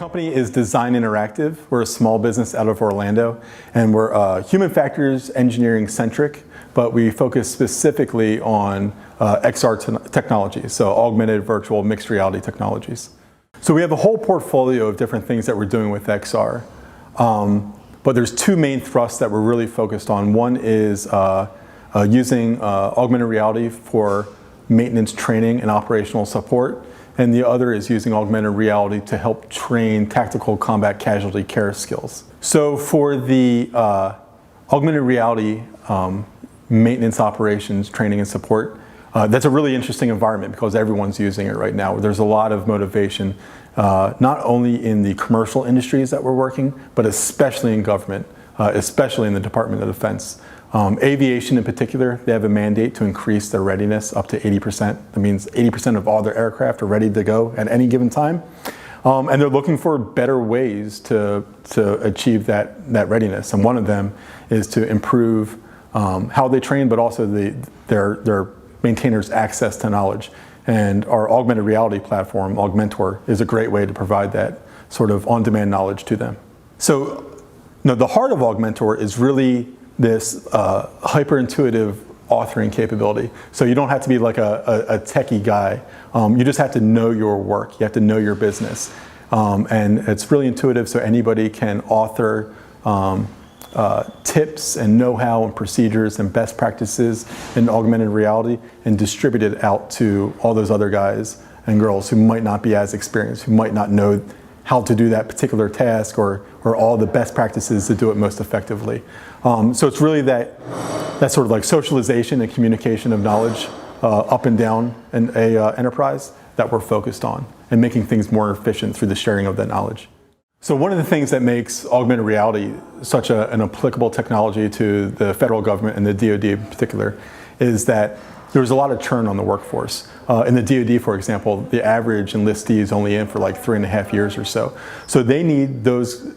company is Design Interactive. We're a small business out of Orlando, and we're human factors engineering centric, but we focus specifically on XR technologies, so augmented, virtual, mixed reality technologies. So we have a whole portfolio of different things that we're doing with XR, but there's two main thrusts that we're really focused on. One is using augmented reality for maintenance training and operational support. And the other is using augmented reality to help train tactical combat casualty care skills. So for the augmented reality maintenance operations, training and support, that's a really interesting environment because everyone's using it right now. There's a lot of motivation, not only in the commercial industries that we're working, but especially in government, especially in the Department of Defense. Aviation in particular, they have a mandate to increase their readiness up to 80%. That means 80% of all their aircraft are ready to go at any given time. And they're looking for better ways to achieve that readiness. And one of them is to improve how they train, but also their maintainers' access to knowledge. And our augmented reality platform, Augmented, is a great way to provide that sort of on-demand knowledge to them. So the heart of Augmented is really this hyper-intuitive authoring capability. So you don't have to be like a techie guy. You just have to know your work. You have to know your business. And it's really intuitive, so anybody can author tips and know-how and procedures and best practices in augmented reality and distribute it out to all those other guys and girls who might not be as experienced, who might not know how to do that particular task or all the best practices to do it most effectively. So it's really that sort of like socialization and communication of knowledge up and down an enterprise that we're focused on and making things more efficient through the sharing of that knowledge. So one of the things that makes augmented reality such an applicable technology to the federal government and the DoD in particular is that there's a lot of churn on the workforce. In the DoD, for example, the average enlistee is only in for like 3.5 years or so. So they need those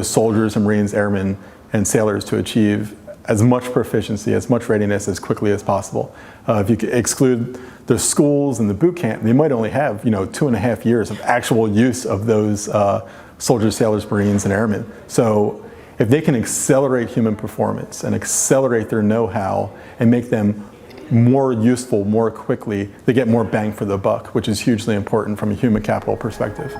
soldiers and Marines, airmen, and sailors to achieve as much proficiency, as much readiness as quickly as possible. If you exclude the schools and the boot camp, they might only have 2.5 years of actual use of those soldiers, sailors, Marines, and airmen. So if they can accelerate human performance and accelerate their know-how and make them more useful more quickly, they get more bang for the buck, which is hugely important from a human capital perspective.